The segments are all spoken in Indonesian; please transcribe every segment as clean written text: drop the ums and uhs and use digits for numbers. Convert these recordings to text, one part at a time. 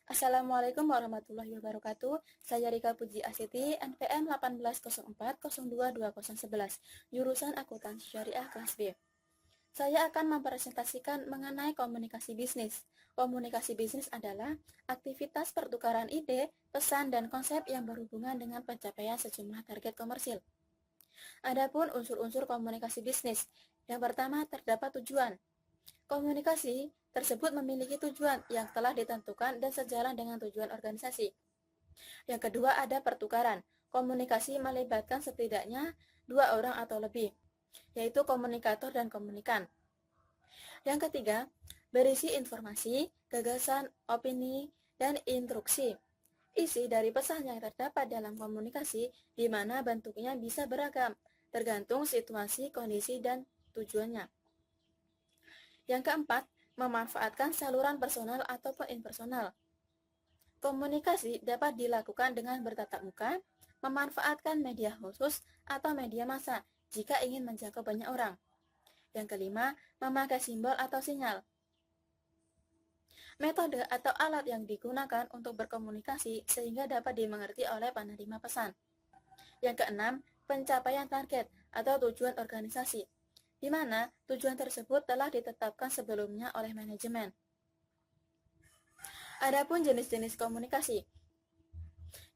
Assalamualaikum warahmatullahi wabarakatuh. Saya Rika Puji Astuti, NPM 1804022011, jurusan Akuntansi Syariah kelas B. Saya akan mempresentasikan mengenai komunikasi bisnis. Komunikasi bisnis adalah aktivitas pertukaran ide, pesan, dan konsep yang berhubungan dengan pencapaian sejumlah target komersil. Adapun unsur-unsur komunikasi bisnis, yang pertama terdapat tujuan. Komunikasi tersebut memiliki tujuan yang telah ditentukan dan sejalan dengan tujuan organisasi. Yang kedua ada pertukaran. Komunikasi melibatkan setidaknya dua orang atau lebih, yaitu komunikator dan komunikan. Yang ketiga, berisi informasi, gagasan, opini, dan instruksi. Isi dari pesan yang terdapat dalam komunikasi di mana bentuknya bisa beragam, tergantung situasi, kondisi, dan tujuannya. Yang keempat, memanfaatkan saluran personal ataupun impersonal. Komunikasi dapat dilakukan dengan bertatap muka, memanfaatkan media khusus atau media massa jika ingin menjangkau banyak orang. Yang kelima, memakai simbol atau sinyal. Metode atau alat yang digunakan untuk berkomunikasi sehingga dapat dimengerti oleh penerima pesan. Yang keenam, pencapaian target atau tujuan organisasi, di mana tujuan tersebut telah ditetapkan sebelumnya oleh manajemen. Adapun jenis-jenis komunikasi.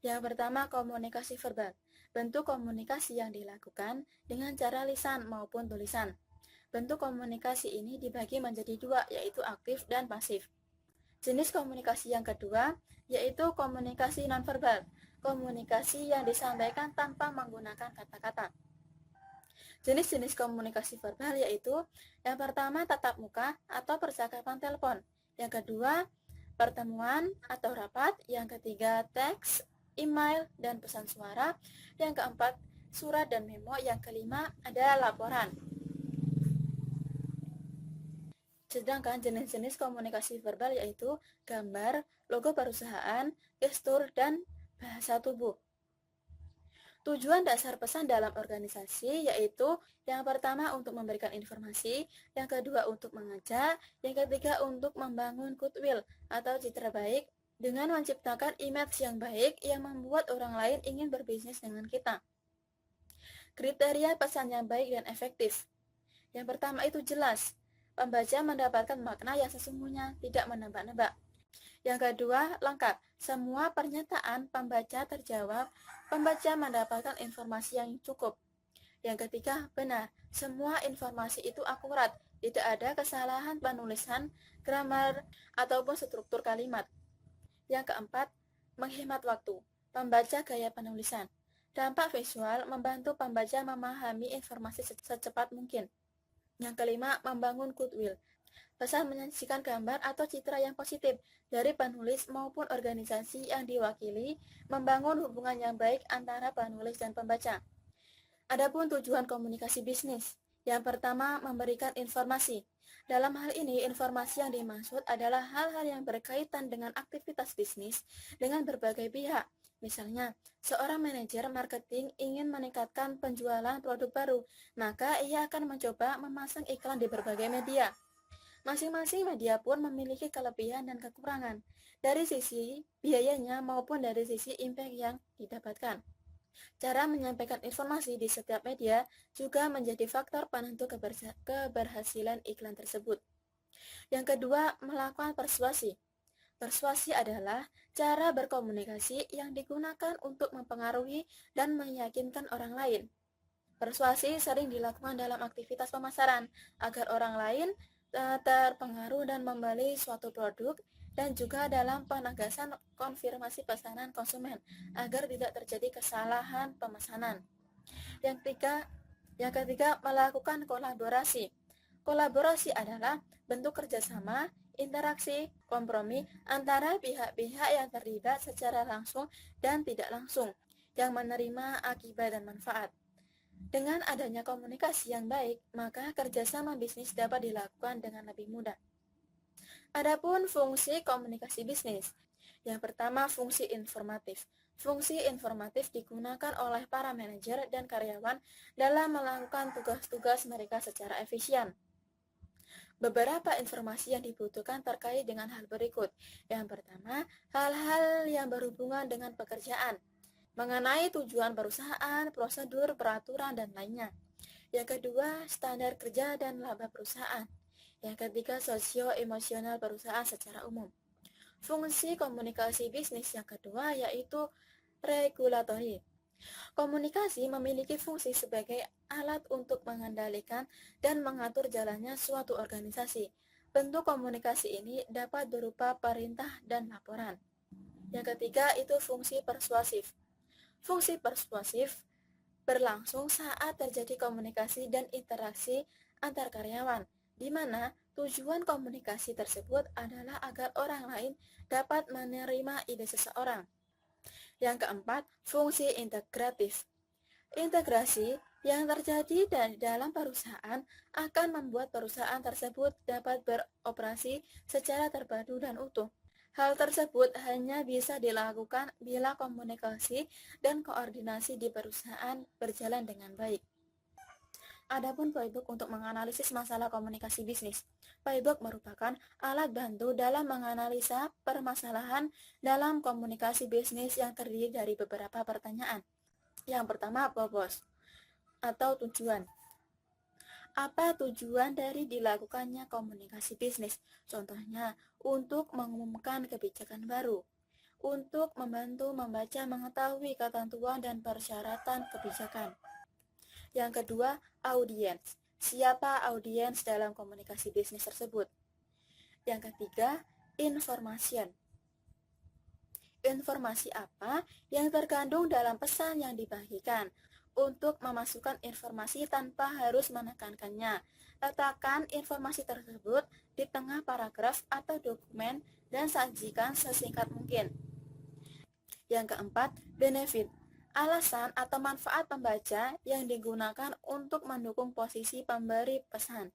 Yang pertama, komunikasi verbal. Bentuk komunikasi yang dilakukan dengan cara lisan maupun tulisan. Bentuk komunikasi ini dibagi menjadi dua, yaitu aktif dan pasif. Jenis komunikasi yang kedua, yaitu komunikasi nonverbal. Komunikasi yang disampaikan tanpa menggunakan kata-kata. Jenis-jenis komunikasi verbal yaitu yang pertama tatap muka atau percakapan telepon, yang kedua pertemuan atau rapat, yang ketiga teks, email, dan pesan suara, yang keempat surat dan memo, yang kelima ada laporan. Sedangkan jenis-jenis komunikasi verbal yaitu gambar, logo perusahaan, gestur, dan bahasa tubuh. Tujuan dasar pesan dalam organisasi yaitu yang pertama untuk memberikan informasi, yang kedua untuk mengajak, yang ketiga untuk membangun goodwill atau citra baik dengan menciptakan image yang baik yang membuat orang lain ingin berbisnis dengan kita. Kriteria pesan yang baik dan efektif. Yang pertama itu jelas. Pembaca mendapatkan makna yang sesungguhnya, tidak menebak-nebak. Yang kedua, lengkap. Semua pernyataan pembaca terjawab, pembaca mendapatkan informasi yang cukup. Yang ketiga, benar. Semua informasi itu akurat, tidak ada kesalahan penulisan, grammar, ataupun struktur kalimat. Yang keempat, menghemat waktu. Pembaca gaya penulisan. Dampak visual membantu pembaca memahami informasi secepat mungkin. Yang kelima, membangun goodwill. Pesan menyajikan gambar atau citra yang positif dari penulis maupun organisasi yang diwakili, membangun hubungan yang baik antara penulis dan pembaca. Adapun tujuan komunikasi bisnis. Yang pertama, memberikan informasi. Dalam hal ini, informasi yang dimaksud adalah hal-hal yang berkaitan dengan aktivitas bisnis dengan berbagai pihak. Misalnya, seorang manajer marketing ingin meningkatkan penjualan produk baru, maka ia akan mencoba memasang iklan di berbagai media. Masing-masing media pun memiliki kelebihan dan kekurangan, dari sisi biayanya maupun dari sisi impact yang didapatkan. Cara menyampaikan informasi di setiap media juga menjadi faktor penentu keberhasilan iklan tersebut. Yang kedua, melakukan persuasi. Persuasi adalah cara berkomunikasi yang digunakan untuk mempengaruhi dan meyakinkan orang lain. Persuasi sering dilakukan dalam aktivitas pemasaran agar orang lain terpengaruh dan membeli suatu produk, dan juga dalam penegasan konfirmasi pesanan konsumen agar tidak terjadi kesalahan pemesanan. Yang ketiga, melakukan kolaborasi. Kolaborasi adalah bentuk kerjasama, interaksi, kompromi antara pihak-pihak yang terlibat secara langsung dan tidak langsung, yang menerima akibat dan manfaat. Dengan adanya komunikasi yang baik, maka kerjasama bisnis dapat dilakukan dengan lebih mudah. Adapun fungsi komunikasi bisnis. Yang pertama, fungsi informatif. Fungsi informatif digunakan oleh para manajer dan karyawan dalam melakukan tugas-tugas mereka secara efisien. Beberapa informasi yang dibutuhkan terkait dengan hal berikut. Yang pertama, hal-hal yang berhubungan dengan pekerjaan, mengenai tujuan perusahaan, prosedur, peraturan, dan lainnya. Yang kedua, standar kerja dan laba perusahaan. Yang ketiga, sosio-emosional perusahaan secara umum. Fungsi komunikasi bisnis yang kedua yaitu regulatory. Komunikasi memiliki fungsi sebagai alat untuk mengendalikan dan mengatur jalannya suatu organisasi. Bentuk komunikasi ini dapat berupa perintah dan laporan. Yang ketiga itu fungsi persuasif. Fungsi persuasif berlangsung saat terjadi komunikasi dan interaksi antar karyawan, di mana tujuan komunikasi tersebut adalah agar orang lain dapat menerima ide seseorang. Yang keempat, fungsi integratif. Integrasi yang terjadi dari dalam perusahaan akan membuat perusahaan tersebut dapat beroperasi secara terpadu dan utuh. Hal tersebut hanya bisa dilakukan bila komunikasi dan koordinasi di perusahaan berjalan dengan baik. Adapun playbook untuk menganalisis masalah komunikasi bisnis. Playbook merupakan alat bantu dalam menganalisa permasalahan dalam komunikasi bisnis yang terdiri dari beberapa pertanyaan. Yang pertama, purpose atau tujuan. Apa tujuan dari dilakukannya komunikasi bisnis? Contohnya, untuk mengumumkan kebijakan baru, untuk membantu membaca mengetahui ketentuan dan persyaratan kebijakan. Yang kedua, audiens. Siapa audiens dalam komunikasi bisnis tersebut? Yang ketiga, information. Informasi apa yang terkandung dalam pesan yang dibagikan? Untuk memasukkan informasi tanpa harus menekankannya, letakkan informasi tersebut di tengah paragraf atau dokumen dan sajikan sesingkat mungkin. Yang keempat, benefit. Alasan atau manfaat pembaca yang digunakan untuk mendukung posisi pemberi pesan.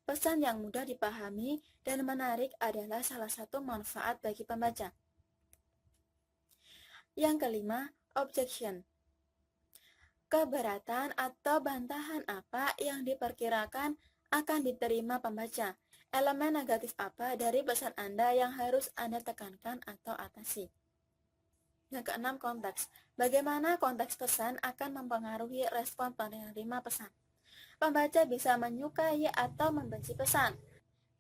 Pesan yang mudah dipahami dan menarik adalah salah satu manfaat bagi pembaca. Yang kelima, objection. Keberatan atau bantahan apa yang diperkirakan akan diterima pembaca? Elemen negatif apa dari pesan Anda yang harus Anda tekankan atau atasi? Yang keenam, konteks. Bagaimana konteks pesan akan mempengaruhi respon penerima pesan? Pembaca bisa menyukai atau membenci pesan.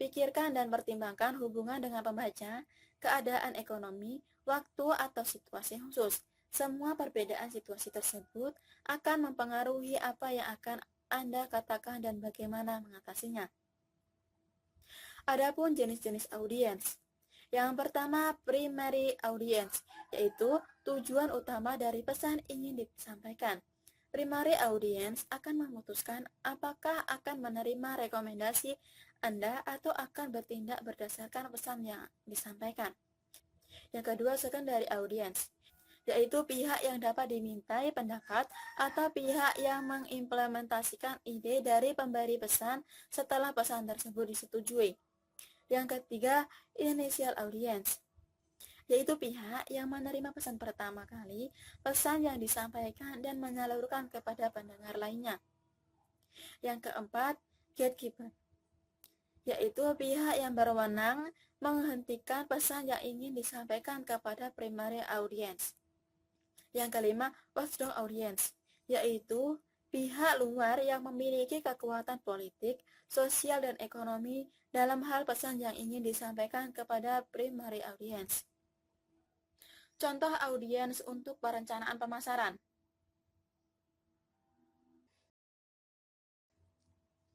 Pikirkan dan pertimbangkan hubungan dengan pembaca, keadaan ekonomi, waktu atau situasi khusus. Semua perbedaan situasi tersebut akan mempengaruhi apa yang akan Anda katakan dan bagaimana mengatasinya. Adapun jenis-jenis audiens. Yang pertama, primary audience, yaitu tujuan utama dari pesan ingin disampaikan. Primary audience akan memutuskan apakah akan menerima rekomendasi Anda atau akan bertindak berdasarkan pesan yang disampaikan. Yang kedua, secondary audience, yaitu pihak yang dapat dimintai pendapat atau pihak yang mengimplementasikan ide dari pemberi pesan setelah pesan tersebut disetujui. Yang ketiga, initial audience, yaitu pihak yang menerima pesan pertama kali, pesan yang disampaikan dan menyalurkan kepada pendengar lainnya. Yang keempat, gatekeeper, yaitu pihak yang berwenang menghentikan pesan yang ingin disampaikan kepada primary audience. Yang kelima, watchdog audience, yaitu pihak luar yang memiliki kekuatan politik, sosial, dan ekonomi dalam hal pesan yang ingin disampaikan kepada primary audience. Contoh audiens untuk perencanaan pemasaran.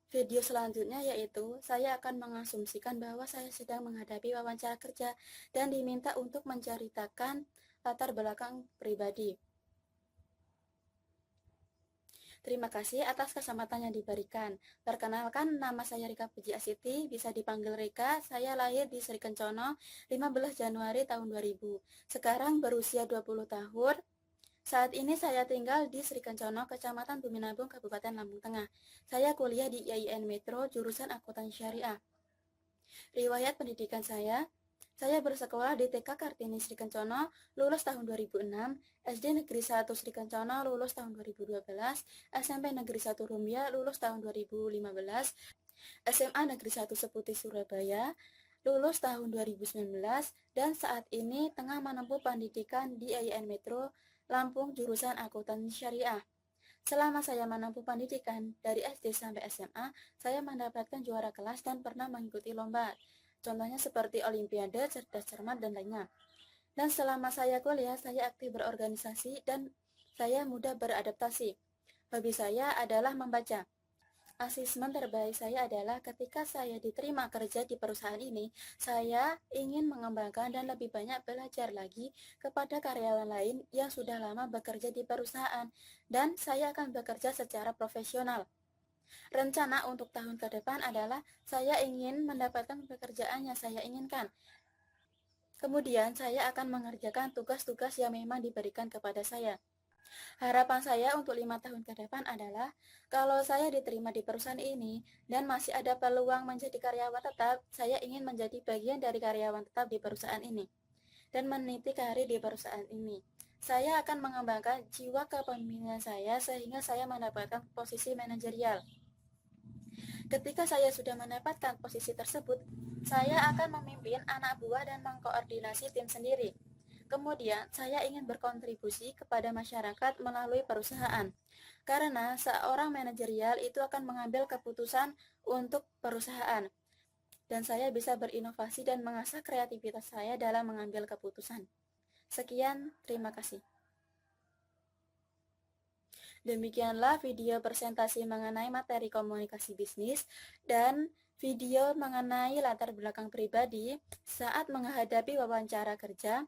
Video selanjutnya yaitu saya akan mengasumsikan bahwa saya sedang menghadapi wawancara kerja dan diminta untuk menceritakan latar belakang pribadi. Terima kasih atas kesempatan yang diberikan. Perkenalkan, nama saya Rika Puji Asiti, bisa dipanggil Rika. Saya lahir di Sri Kencono 15 Januari tahun 2000. Sekarang berusia 20 tahun. Saat ini saya tinggal di Sri Kencono, Kecamatan Buminabung, Kabupaten Lampung Tengah. Saya kuliah di IAIN Metro, jurusan Akuntansi Syariah. Riwayat pendidikan saya bersekolah di TK Kartini Sri Kencono, lulus tahun 2006, SD Negeri 1 Sri Kencono, lulus tahun 2012, SMP Negeri 1 Rumbia, lulus tahun 2015, SMA Negeri 1 Seputi Surabaya, lulus tahun 2019, dan saat ini tengah menempuh pendidikan di IAIN Metro Lampung jurusan Akuntansi Syariah. Selama saya menempuh pendidikan dari SD sampai SMA, saya mendapatkan juara kelas dan pernah mengikuti lomba. Contohnya seperti Olimpiade, Cerdas Cermat, dan lainnya. Dan selama saya kuliah, saya aktif berorganisasi dan saya mudah beradaptasi. Hobi saya adalah membaca. Asesmen terbaik saya adalah ketika saya diterima kerja di perusahaan ini, saya ingin mengembangkan dan lebih banyak belajar lagi kepada karyawan lain yang sudah lama bekerja di perusahaan, dan saya akan bekerja secara profesional. Rencana untuk tahun ke depan adalah saya ingin mendapatkan pekerjaan yang saya inginkan. Kemudian saya akan mengerjakan tugas-tugas yang memang diberikan kepada saya. Harapan saya untuk 5 tahun ke depan adalah kalau saya diterima di perusahaan ini dan masih ada peluang menjadi karyawan tetap, saya ingin menjadi bagian dari karyawan tetap di perusahaan ini dan meniti karir di perusahaan ini. Saya akan mengembangkan jiwa kepemimpinan saya sehingga saya mendapatkan posisi manajerial. Ketika saya sudah mendapatkan posisi tersebut, saya akan memimpin anak buah dan mengkoordinasi tim sendiri. Kemudian, saya ingin berkontribusi kepada masyarakat melalui perusahaan, karena seorang manajerial itu akan mengambil keputusan untuk perusahaan, dan saya bisa berinovasi dan mengasah kreativitas saya dalam mengambil keputusan. Sekian, terima kasih. Demikianlah video presentasi mengenai materi komunikasi bisnis dan video mengenai latar belakang pribadi saat menghadapi wawancara kerja.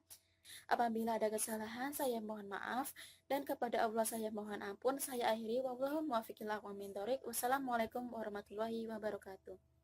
Apabila ada kesalahan, saya mohon maaf, dan kepada Allah saya mohon ampun. Saya akhiri, wallahu muwaffiq ila aqwamit thoriq. Wassalamualaikum warahmatullahi wabarakatuh.